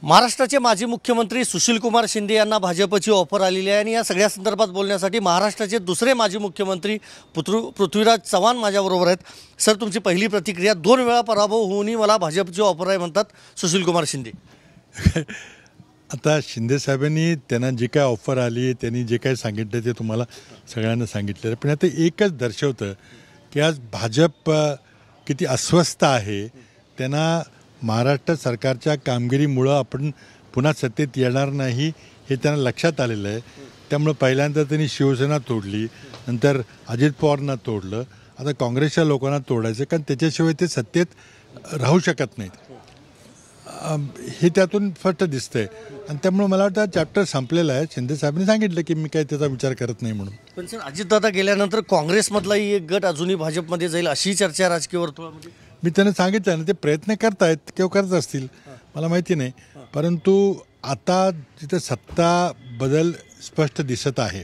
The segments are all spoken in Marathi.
महाराष्ट्राचे माजी मुख्यमंत्री सुशीलकुमार शिंदे यांना भाजपची ऑफर आलेली आहे आणि या सगळ्या संदर्भात बोलण्यासाठी महाराष्ट्राचे दुसरे माजी मुख्यमंत्री पृथ्वीराज चव्हाण माझ्याबरोबर आहेत। सर, तुमची पहिली प्रतिक्रिया, 2 वेळा पराभव होऊनही मला भाजपची ऑफर आहे म्हणतात सुशीलकुमार शिंदे। आता शिंदे साहेबांनी त्यांना जे काय ऑफर आली, त्यांनी जे काय सांगितलं ते तुम्हाला सगळ्यांना सांगितलं, पण आता एकच दर्शवतं की आज भाजप किती अस्वस्थ आहे। त्यांना महाराष्ट्र सरकारच्या कामगिरीमुळं आपण पुन्हा सत्तेत येणार नाही हे त्यांना लक्षात आलेलं आहे। त्यामुळे पहिल्यांदा त्यांनी शिवसेना तोडली, नंतर अजित पवारांना तोडलं, आता काँग्रेसच्या लोकांना तोडायचं, कारण त्याच्याशिवाय ते सत्तेत राहू शकत नाहीत हे त्यातून स्पष्ट दिसतंय। आणि त्यामुळे मला वाटतं चॅप्टर संपलेला आहे। शिंदे साहेबांनी सांगितलं की मी काय त्याचा विचार करत नाही म्हणून। पण सर, अजितदादा गेल्यानंतर काँग्रेसमधलाही एक गट अजूनही भाजपमध्ये जाईल अशी चर्चा राजकीय वर्तुळामध्ये। मी त्यांना सांगितलं ना, ते प्रयत्न करतायत किंवा करत असतील, मला माहिती नाही, परंतु आता तिथं सत्ता बदल स्पष्ट दिसत आहे।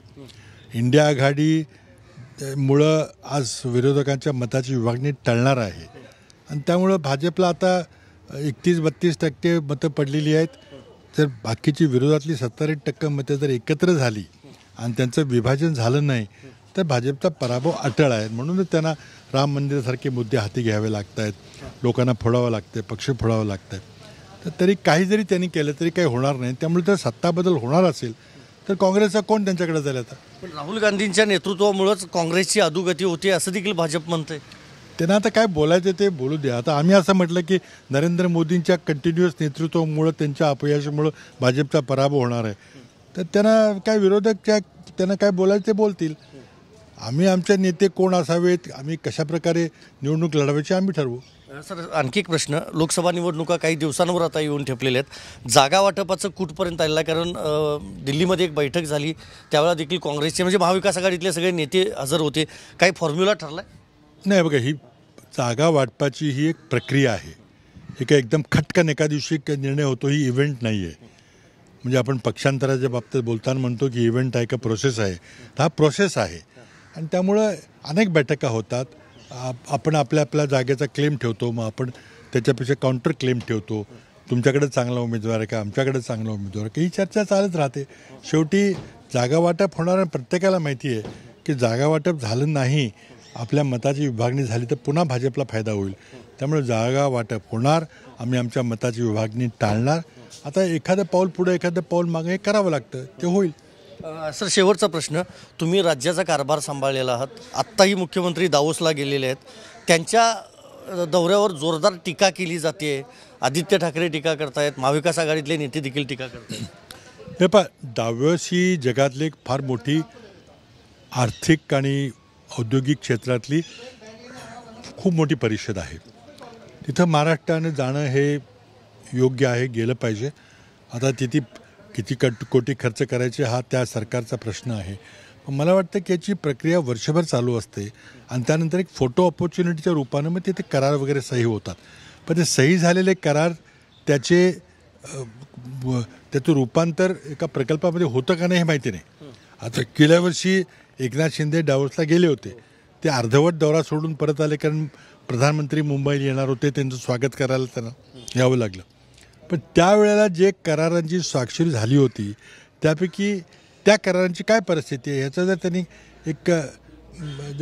इंडिया आघाडीमुळं आज विरोधकांच्या मताची विभागणी टळणार आहे आणि त्यामुळं भाजपला आता 31-32% मतं पडलेली आहेत। जर बाकीची विरोधातली 70% मतं जर एकत्र झाली आणि त्यांचं विभाजन झालं नाही तर भाजपचा पराभव अटळ आहे। म्हणूनच त्यांना राम मंदिरासारखे मुद्दे हाती घ्यावे लागत आहेत, लोकांना फोडावं लागतं, पक्ष फोडावं लागतं। तर तरी काही जरी त्यांनी केलं तरी काही होणार नाही। त्यामुळे जर सत्ता बदल होणार असेल तर काँग्रेसचा कोण त्यांच्याकडे जाईल आता? पण राहुल गांधींच्या नेतृत्वामुळेच काँग्रेसची अधोगती होती असं देखील भाजप म्हणतंय। त्यांना आता काय बोलायचं ते बोलू द्या। आता आम्ही असं म्हटलं की नरेंद्र मोदींच्या कंटिन्युअस नेतृत्वामुळं, त्यांच्या अपयशामुळं भाजपचा पराभव होणार आहे, तर त्यांना काय विरोधक त्यांना काय बोलायचं ते बोलतील। आम्ही आमचे नेते कोण असावेत, आम्ही कशाप्रकारे निवडणूक लढवायची आम्ही ठरवू। सर, आणखी एक प्रश्न, लोकसभा निवडणुका काही दिवसांवर आता येऊन ठेपलेल्या आहेत, जागा वाटपाचं कुठपर्यंत आलेलं आहे? कारण दिल्लीमध्ये एक बैठक झाली, त्यावेळेला देखील काँग्रेसचे म्हणजे महाविकास आघाडीतले सगळे नेते हजर होते, काही फॉर्म्युला ठरला आहे? नाही बघा, ही जागा वाटपाची ही एक प्रक्रिया आहे, हे काय एकदम खटकन एका दिवशी निर्णय होतो, ही इव्हेंट नाही आहे। म्हणजे आपण पक्षांतराच्या बाबतीत बोलताना म्हणतो की इव्हेंट आहे का प्रोसेस आहे, हा प्रोसेस आहे। आणि त्यामुळं अनेक बैठका होतात, आपण आपल्या जागेचा क्लेम ठेवतो, मग आपण त्याच्यापेक्षा काउंटर क्लेम ठेवतो, तुमच्याकडे चांगला उमेदवार आहे का, आमच्याकडे चांगला उमेदवार आहे का, ही चर्चा चालत राहते। शेवटी जागा वाटप होणार आणि प्रत्येकाला माहिती आहे की जागा वाटप झालं नाही, आपल्या मताची विभागणी झाली तर पुन्हा भाजपला फायदा होईल। त्यामुळे जागा वाटप होणार, आम्ही आमच्या मताची विभागणी टाळणार। आता एखादं पाऊल पुढे एखादं पाऊल मागे हे करावं लागतं, ते होईल। सर, शेवटचा प्रश्न, तुम्ही राज्याचा कारभार सांभाळलेला आहात, आत्ताही मुख्यमंत्री दावोसला गेलेले आहेत, त्यांच्या दौऱ्यावर जोरदार टीका केली जाते, आदित्य ठाकरे टीका करतायत, महाविकास आघाडीतले नेते देखील टीका करतात। हे पहा, दावोस ही जगातली एक फार मोठी आर्थिक आणि औद्योगिक क्षेत्रातली खूप मोठी परिषद आहे। तिथं महाराष्ट्राने जाणं हे योग्य आहे, गेलं पाहिजे। आता तिथे किती कोटी खर्च करायचे हा त्या सरकारचा प्रश्न आहे, पण मला वाटतं की याची प्रक्रिया वर्षभर चालू असते आणि त्यानंतर एक फोटो ऑपॉर्च्युनिटीच्या रूपानं मग तिथे करार वगैरे सही होतात। पण ते सही झालेले करार त्याचं रूपांतर एका प्रकल्पामध्ये होतं का नाही हे माहिती नाही। आता गेल्या वर्षी एकनाथ शिंदे डावोसला गेले होते, ते अर्धवट दौरा सोडून परत आले, कारण प्रधानमंत्री मुंबईला येणार होते, त्यांचं स्वागत करायला त्यांना यावं लागलं। पण त्यावेळेला जे करारांची स्वाक्षरी झाली होती त्यापैकी त्या करारांची काय परिस्थिती आहे ह्याचं जर त्यांनी एक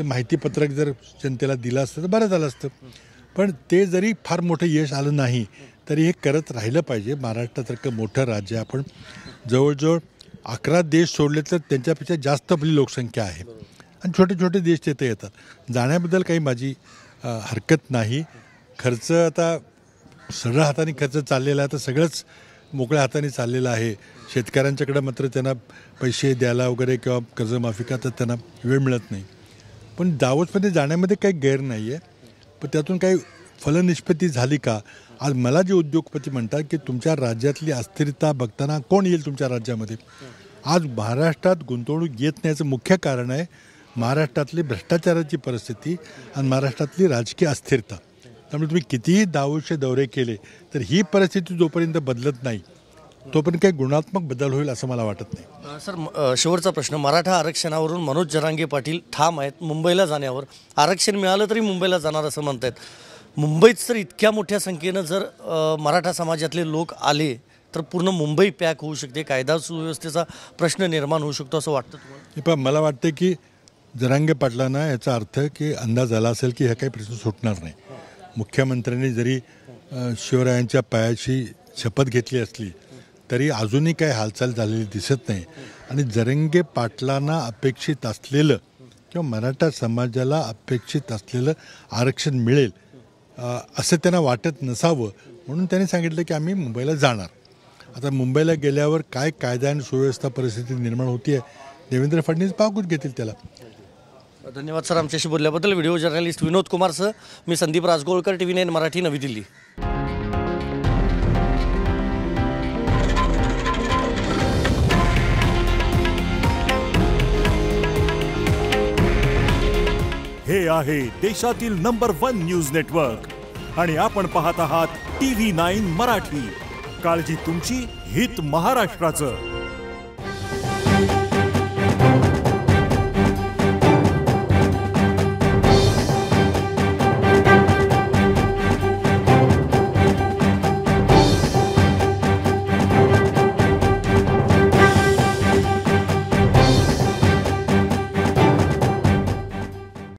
माहितीपत्रक जर जनतेला दिलं असतं तर बरं झालं असतं। पण ते जरी फार मोठं यश आलं नाही तरी हे करत राहिलं पाहिजे। महाराष्ट्रासारखं मोठं राज्य, आपण जवळजवळ 11 देश सोडले तर त्यांच्यापेक्षा जास्त आपली लोकसंख्या आहे आणि छोटे छोटे देश तिथे येतात। जाण्याबद्दल काही माझी हरकत नाही। खर्च आता सरळ हाताने खर्च चाललेला आहे, तर सगळंच मोकळ्या हाताने चाललेलं आहे। शेतकऱ्यांच्याकडे मात्र त्यांना पैसे द्यायला वगैरे किंवा कर्जमाफी का तर त्यांना वेळ मिळत नाही। पण दावोसमध्ये जाण्यामध्ये काही गैर नाही आहे, पण त्यातून काही फलनिष्पत्ती झाली का? आज मला जे उद्योगपती म्हणतात की तुमच्या राज्यातली अस्थिरता बघताना कोण येईल तुमच्या राज्यामध्ये? आज महाराष्ट्रात गुंतवणूक येत नाहीचं मुख्य कारण आहे महाराष्ट्रातली भ्रष्टाचाराची परिस्थिती आणि महाराष्ट्रातली राजकीय अस्थिरता। त्यामुळे तुम्ही कितीही दावोसचे दौरे केले तर ही परिस्थिती जोपर्यंत बदलत नाही तोपर्यंत काही गुणात्मक बदल होईल असं मला वाटत नाही। सर, शेवटचा प्रश्न, मराठा आरक्षणावरून मनोज जरांगे पाटील ठाम आहेत मुंबईला जाण्यावर, आरक्षण मिळालं तरी मुंबईला जाणार असं म्हणतायत। मुंबईत जर इतक्या मोठ्या संख्येनं जर मराठा समाजातले लोक आले तर पूर्ण मुंबई पॅक होऊ शकते, कायदा सुव्यवस्थेचा प्रश्न निर्माण होऊ शकतो असं वाटतं तुम्हाला? हे पण मला वाटतं की जरांगे पाटलांना याचा अर्थ की अंदाज आला असेल की हा काही प्रश्न सुटणार नाही. मुख्यमंत्र्यांनी जरी शिवरायांच्या पायाची शपथ घेतली असली तरी अजूनही काही हालचाल झालेली दिसत नाही. आणि जरांगे पाटलांना अपेक्षित असलेलं किंवा मराठा समाजाला अपेक्षित असलेलं आरक्षण मिळेल असं त्यांना वाटत नसावं, म्हणून त्यांनी सांगितलं की आम्ही मुंबईला जाणार. आता मुंबईला गेल्यावर काय कायदा आणि सुव्यवस्था परिस्थिती निर्माण होती आहे देवेंद्र फडणवीस पाहून घेतील त्याला. धन्यवाद सर आमच्याशी बोलल्याबद्दल. व्हिडिओ जर्नलिस्ट विनोद कुमारसह मी संदीप राजगोळकर, TV9 मराठी, नवी दिल्ली. हे आहे देशातील नंबर 1 न्यूज नेटवर्क आणि आपण पाहत आहात TV9 मराठी. काळजी तुमची, हित महाराष्ट्राचं.